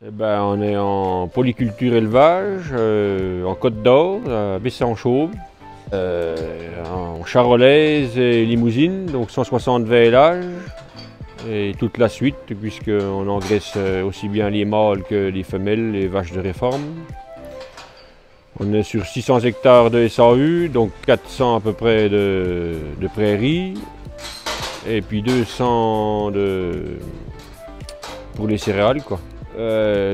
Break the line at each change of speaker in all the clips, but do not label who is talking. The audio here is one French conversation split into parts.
Eh ben, on est en polyculture élevage, en Côte d'Or, à Bessan-Chaume, en charolaise et limousine, donc 160 vélages et toute la suite, puisqu'on engraisse aussi bien les mâles que les femelles, les vaches de réforme. On est sur 600 hectares de SAU, donc 400 à peu près de prairies, et puis 200 pour les céréales, quoi.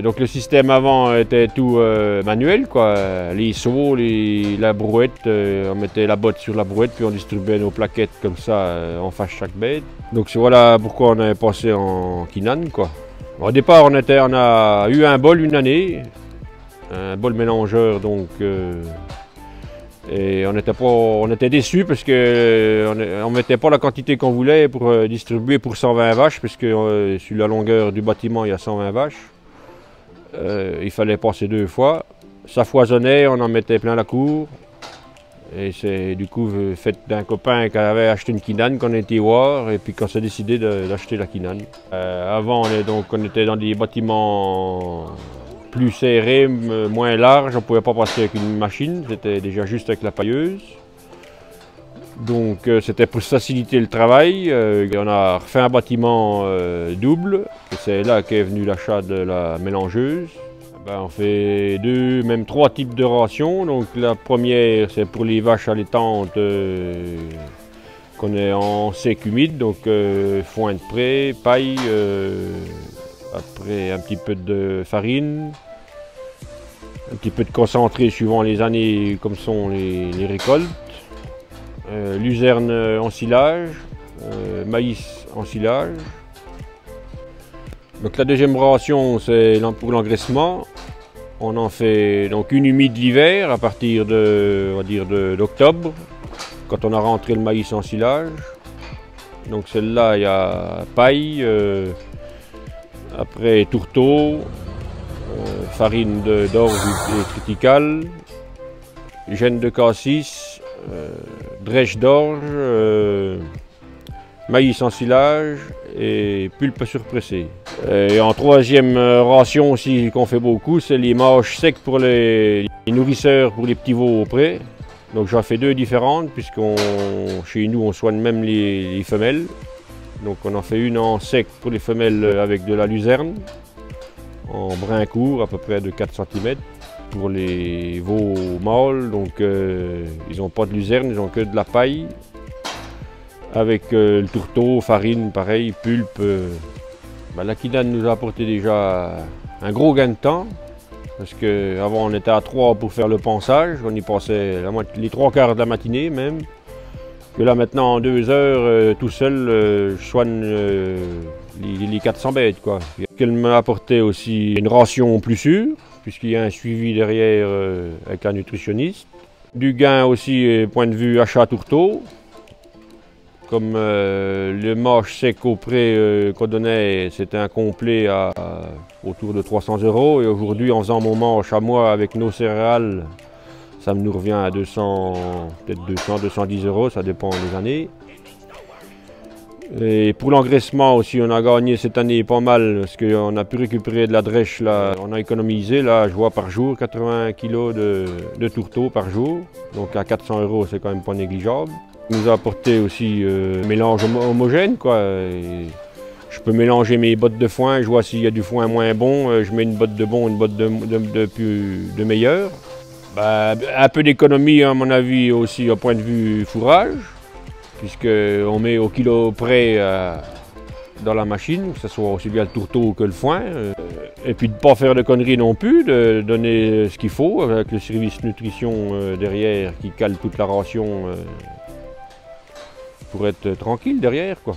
Donc le système avant était tout manuel, quoi. Les seaux, la brouette, on mettait la botte sur la brouette puis on distribuait nos plaquettes comme ça en face chaque bête. Donc voilà pourquoi on est passé en Kinan, quoi. Au départ on a eu un bol une année, un bol mélangeur donc. Et on était déçus parce qu'on ne mettait pas la quantité qu'on voulait pour distribuer pour 120 vaches, parce que sur la longueur du bâtiment il y a 120 vaches. Il fallait passer 2 fois. Ça foisonnait, on en mettait plein la cour. Et c'est du coup fait d'un copain qui avait acheté une Kinan qu'on était voir et puis qu'on s'est décidé d'acheter la Kinan. Avant on était dans des bâtiments plus serré, moins large, on ne pouvait pas passer avec une machine, c'était déjà juste avec la pailleuse. Donc c'était pour faciliter le travail. On a refait un bâtiment double, et c'est là qu'est venu l'achat de la mélangeuse. On fait 2, même 3 types de rations. Donc la première c'est pour les vaches allaitantes qu'on est en sec humide, donc foin de pré, paille, après un petit peu de farine, un petit peu de concentré suivant les années comme sont les récoltes, luzerne en silage, maïs en silage. Donc la deuxième ration c'est pour l'engraissement. On en fait donc une humide l'hiver à partir d'octobre, quand on a rentré le maïs en silage. Donc celle-là il y a paille, après tourteau, farine d'orge et triticale, gène de cassis, drèche d'orge, maïs en silage et pulpe surpressée. Et en troisième ration aussi qu'on fait beaucoup, c'est les mâches secs pour les nourrisseurs pour les petits veaux au pré. Donc j'en fais 2 différentes, chez nous on soigne même les femelles. Donc on en fait une en sec pour les femelles avec de la luzerne, en brin court à peu près de 4 cm. Pour les veaux mâles, donc ils n'ont pas de luzerne, ils n'ont que de la paille. Avec le tourteau, farine, pareil, pulpe. La Kinan nous a apporté déjà un gros gain de temps. Parce qu'avant on était à 3 pour faire le ponçage, on y passait les 3/4 de la matinée même. Que là maintenant en 2 heures, tout seul, je soigne les 400 bêtes, quoi. Elle m'a apporté aussi une ration plus sûre, puisqu'il y a un suivi derrière avec la nutritionniste. Du gain aussi point de vue achat tourteau. Comme le mâche sec au pré qu'on donnait, c'était un complet autour de 300 €. Et aujourd'hui, en faisant mon mâche à moi avec nos céréales, ça nous revient à 200, peut-être 200, 210 €, ça dépend des années. Et pour l'engraissement aussi, on a gagné cette année pas mal, parce qu'on a pu récupérer de la drèche, là, on a économisé, là, je vois par jour, 80 kg de tourteau par jour. Donc à 400 €, c'est quand même pas négligeable. Il nous a apporté aussi un mélange homogène, quoi. Et je peux mélanger mes bottes de foin, je vois s'il y a du foin moins bon, je mets une botte de bon, une botte de meilleur. Un peu d'économie à mon avis aussi au point de vue fourrage, puisqu'on met au kilo près dans la machine, que ce soit aussi bien le tourteau que le foin. Et puis de ne pas faire de conneries non plus, de donner ce qu'il faut, avec le service nutrition derrière qui cale toute la ration pour être tranquille derrière, quoi.